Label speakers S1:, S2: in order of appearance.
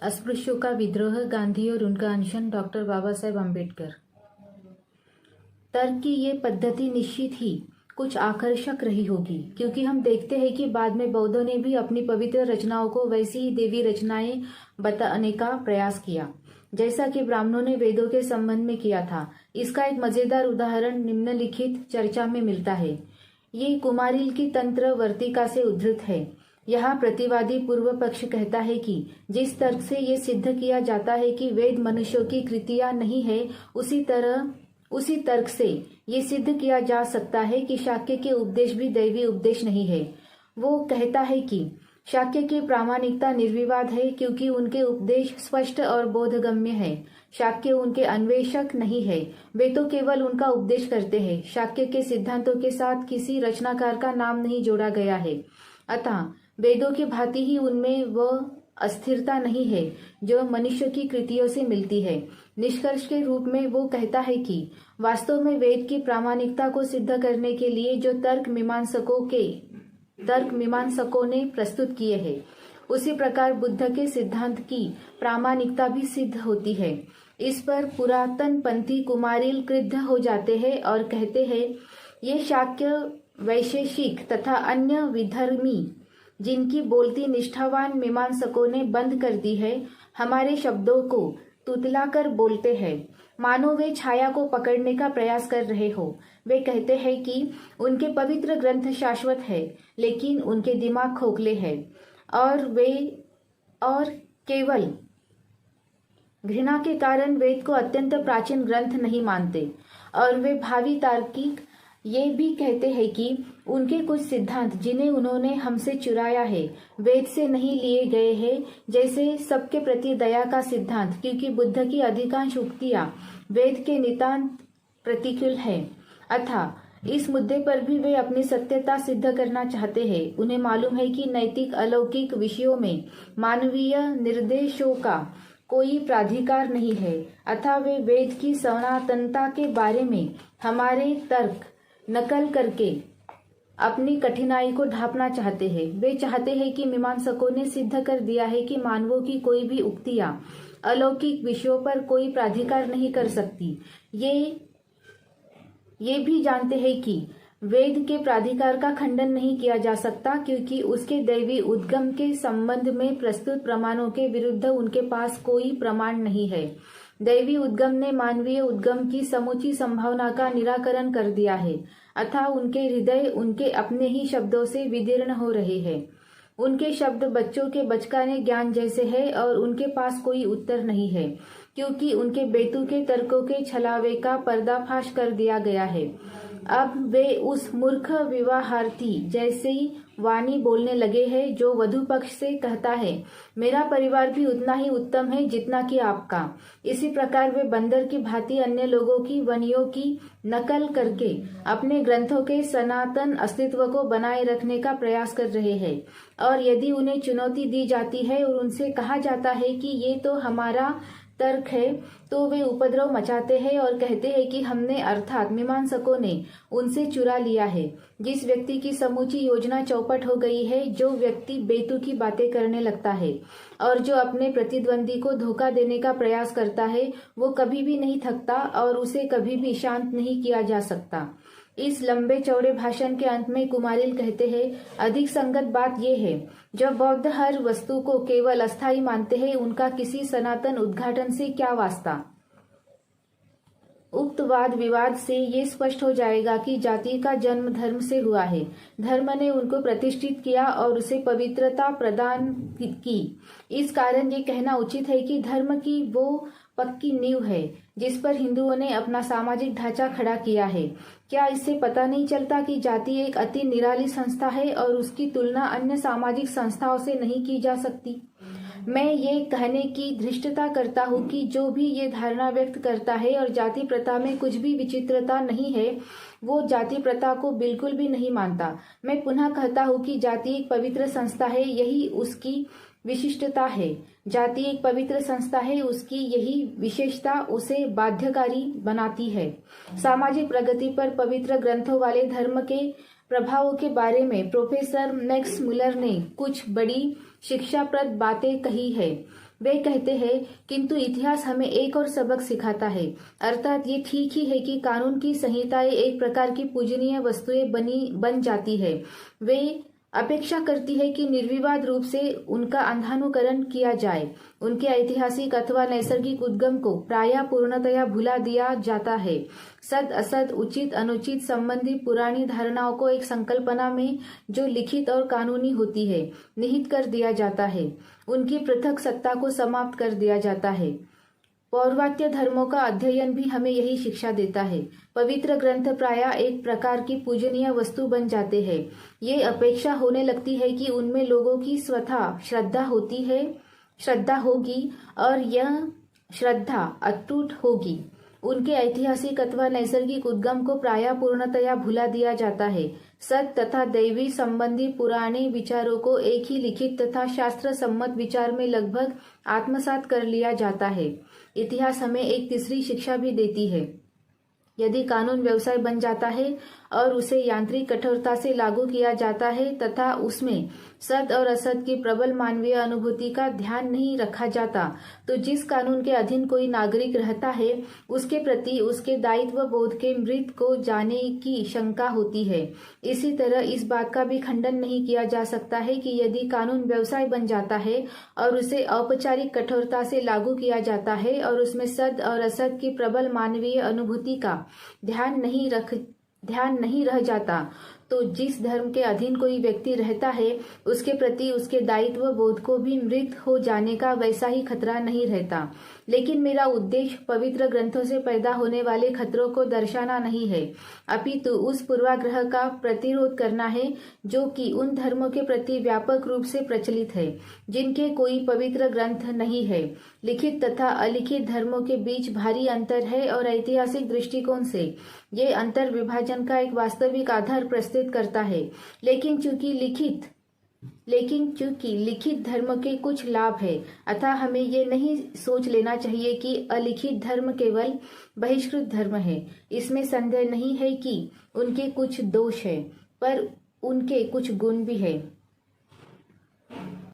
S1: अस्पृश्यों का विद्रोह, गांधी और उनका अनशन, डॉक्टर बाबा साहेब अम्बेडकर। तर्क की ये पद्धति निश्चित ही कुछ आकर्षक रही होगी, क्योंकि हम देखते हैं कि बाद में बौद्धों ने भी अपनी पवित्र रचनाओं को वैसी ही देवी रचनाएं बताने का प्रयास किया, जैसा कि ब्राह्मणों ने वेदों के संबंध में किया था। इसका एक मजेदार उदाहरण निम्नलिखित चर्चा में मिलता है। ये कुमारिल की तंत्र वर्तिका से उद्धृत है। यहाँ प्रतिवादी पूर्व पक्ष कहता है कि जिस तर्क से ये सिद्ध किया जाता है कि वेद मनुष्यों की कृतियां नहीं है, उसी तर्क से ये सिद्ध किया जा सकता है कि शाक्य के उपदेश भी दैवी उपदेश नहीं है। वो कहता है कि शाक्य की प्रामाणिकता निर्विवाद है, क्योंकि उनके उपदेश स्पष्ट और बोधगम्य है। शाक्य उनके अन्वेषक नहीं है, वे तो केवल उनका उपदेश करते हैं। शाक्य के सिद्धांतों के साथ किसी रचनाकार का नाम नहीं जोड़ा गया है, अतः वेदों की भांति ही उनमें वह अस्थिरता नहीं है जो मनुष्य की कृतियों से मिलती है। निष्कर्ष के रूप में वो कहता है कि वास्तव में वेद की प्रामाणिकता को सिद्ध करने के लिए जो तर्क मीमांसकों ने प्रस्तुत किए हैं, उसी प्रकार बुद्ध के सिद्धांत की प्रामाणिकता भी सिद्ध होती है। इस पर पुरातन पंथी कुमारिल क्रुद्ध हो जाते हैं और कहते हैं, ये शाक्य वैशेषिक तथा अन्य विधर्मी जिनकी बोलती निष्ठावान मीमांसकों ने बंद कर दी है, हमारे शब्दों को तुतलाकर बोलते हैं, मानो वे छाया को पकड़ने का प्रयास कर रहे हो। वे कहते हैं कि उनके पवित्र ग्रंथ शाश्वत है, लेकिन उनके दिमाग खोखले हैं और केवल घृणा के कारण वेद को अत्यंत प्राचीन ग्रंथ नहीं मानते। और वे भावी तार्किक ये भी कहते हैं कि उनके कुछ सिद्धांत जिन्हें उन्होंने हमसे चुराया है, वेद से नहीं लिए गए हैं, जैसे सबके प्रति दया का सिद्धांत, क्योंकि बुद्ध की अधिकांश उक्तियां वेद के नितांत प्रतिकूल है। अतः इस मुद्दे पर भी वे अपनी सत्यता सिद्ध करना चाहते हैं। उन्हें मालूम है कि नैतिक अलौकिक विषयों में मानवीय निर्देशों का कोई प्राधिकार नहीं है, अतः वे वेद की सनातनता के बारे में हमारे तर्क नकल करके अपनी कठिनाई को ढांपना चाहते हैं। वे चाहते हैं कि मीमांसकों ने सिद्ध कर दिया है कि मानवों की कोई भी उक्तियां अलौकिक विषयों पर कोई प्राधिकार नहीं कर सकती। ये भी जानते हैं कि वेद के प्राधिकार का खंडन नहीं किया जा सकता, क्योंकि उसके दैवी उद्गम के संबंध में प्रस्तुत प्रमाणों के विरुद्ध उनके पास कोई प्रमाण नहीं है। दैवी उद्गम ने मानवीय उद्गम की समूची संभावना का निराकरण कर दिया है, अतः उनके हृदय उनके अपने ही शब्दों से विदीर्ण हो रहे हैं। उनके शब्द बच्चों के बचकाने ज्ञान जैसे हैं और उनके पास कोई उत्तर नहीं है, क्योंकि उनके बेतुके तर्कों के छलावे का पर्दाफाश कर दिया गया है। अब वे उस मूर्ख विवाहार्थी जैसी वाणी बोलने लगे हैं जो वधु पक्ष से कहता है, मेरा परिवार भी उतना ही उत्तम है जितना कि आपका। इसी प्रकार वे बंदर की भांति अन्य लोगों की वाणियों की नकल करके अपने ग्रंथों के सनातन अस्तित्व को बनाए रखने का प्रयास कर रहे हैं। और यदि उन्हें चुनौती दी जाती है और उनसे कहा जाता है कि ये तो हमारा तर्क है, तो वे उपद्रव मचाते हैं और कहते हैं कि हमने अर्थात मीमांसकों ने उनसे चुरा लिया है। जिस व्यक्ति की समूची योजना चौपट हो गई है, जो व्यक्ति बेतुकी बातें करने लगता है और जो अपने प्रतिद्वंदी को धोखा देने का प्रयास करता है, वो कभी भी नहीं थकता और उसे कभी भी शांत नहीं किया जा सकता। इस लंबे चौड़े भाषण के अंत में कुमारिल कहते हैं, अधिक संगत बात यह है, जब बौद्ध हर वस्तु को केवल अस्थायी मानते हैं, उनका किसी सनातन उद्घाटन से क्या वास्ता। उक्त वाद विवाद से ये स्पष्ट हो जाएगा कि जाति का जन्म धर्म से हुआ है। धर्म ने उनको प्रतिष्ठित किया और उसे पवित्रता प्रदान की। इस कारण ये कहना उचित है कि धर्म की वो पक्की नींव है जिस पर हिंदुओं ने अपना सामाजिक ढांचा खड़ा किया है। क्या इससे पता नहीं चलता कि जाति एक अति निराली संस्था है और उसकी तुलना अन्य सामाजिक संस्थाओं से नहीं की जा सकती। मैं ये कहने की धृष्टता करता हूँ कि जो भी ये धारणा व्यक्त करता है और जाति प्रथा में कुछ भी विचित्रता नहीं है, वो जाति प्रथा को बिल्कुल भी नहीं मानता। मैं पुनः कहता हूँ कि जाति एक पवित्र संस्था है, यही उसकी विशिष्टता है। जाति एक पवित्र संस्था है, उसकी यही विशेषता उसे बाध्यकारी बनाती है। सामाजिक प्रगति पर पवित्र ग्रंथों वाले धर्म के प्रभावों के बारे में प्रोफेसर मैक्स मुलर ने कुछ बड़ी शिक्षाप्रद बातें कही है। वे कहते हैं, किंतु इतिहास हमें एक और सबक सिखाता है, अर्थात ये ठीक ही है कि कानून की संहिताएं एक प्रकार की पूजनीय वस्तुएं बन जाती है। वे अपेक्षा करती है कि निर्विवाद रूप से उनका अंधानुकरण किया जाए। उनके ऐतिहासिक अथवा नैसर्गिक उद्गम को प्रायः पूर्णतया भुला दिया जाता है। सद असद, उचित अनुचित संबंधी पुरानी धारणाओं को एक संकल्पना में जो लिखित और कानूनी होती है निहित कर दिया जाता है। उनकी पृथक सत्ता को समाप्त कर दिया जाता है। पौर्वात्य धर्मों का अध्ययन भी हमें यही शिक्षा देता है। पवित्र ग्रंथ प्रायः एक प्रकार की पूजनीय वस्तु बन जाते हैं। ये अपेक्षा होने लगती है कि उनमें लोगों की स्वतः श्रद्धा होगी और यह श्रद्धा अटूट होगी। उनके ऐतिहासिक अथवा नैसर्गिक उद्गम को प्रायः पूर्णतया भुला दिया जाता है। सत तथा दैवी संबंधी पुराने विचारों को एक ही लिखित तथा शास्त्र सम्मत विचार में लगभग आत्मसात कर लिया जाता है। इतिहास हमें एक तीसरी शिक्षा भी देती है। यदि कानून व्यवसाय बन जाता है और उसे यांत्रिक कठोरता से लागू किया जाता है तथा उसमें सद और असद की प्रबल मानवीय अनुभूति का ध्यान नहीं रखा जाता, तो जिस कानून के अधीन कोई नागरिक रहता है उसके प्रति उसके दायित्व बोध के मृत को जाने की शंका होती है। इसी तरह इस बात का भी खंडन नहीं किया जा सकता है कि यदि कानून व्यवसाय बन जाता है और उसे औपचारिक कठोरता से लागू किया जाता है और उसमें सद और असद की प्रबल मानवीय अनुभूति का ध्यान नहीं रह जाता, तो जिस धर्म के अधीन कोई व्यक्ति रहता है उसके प्रति उसके दायित्व बोध को भी मृत हो जाने का वैसा ही खतरा नहीं रहता। लेकिन मेरा उद्देश्य पवित्र ग्रंथों से पैदा होने वाले खतरों को दर्शाना नहीं है, अपितु उस पूर्वाग्रह का प्रतिरोध करना है जो कि उन धर्मों के प्रति व्यापक रूप से प्रचलित है जिनके कोई पवित्र ग्रंथ नहीं है। लिखित तथा अलिखित धर्मों के बीच भारी अंतर है और ऐतिहासिक दृष्टिकोण से ये अंतर विभाजन का एक वास्तविक आधार प्रस्तुत करता है। लेकिन चूंकि लिखित धर्म के कुछ लाभ है, अतः हमें ये नहीं सोच लेना चाहिए कि अलिखित धर्म केवल बहिष्कृत धर्म है। इसमें संदेह नहीं है कि उनके कुछ दोष है, पर उनके कुछ गुण भी है।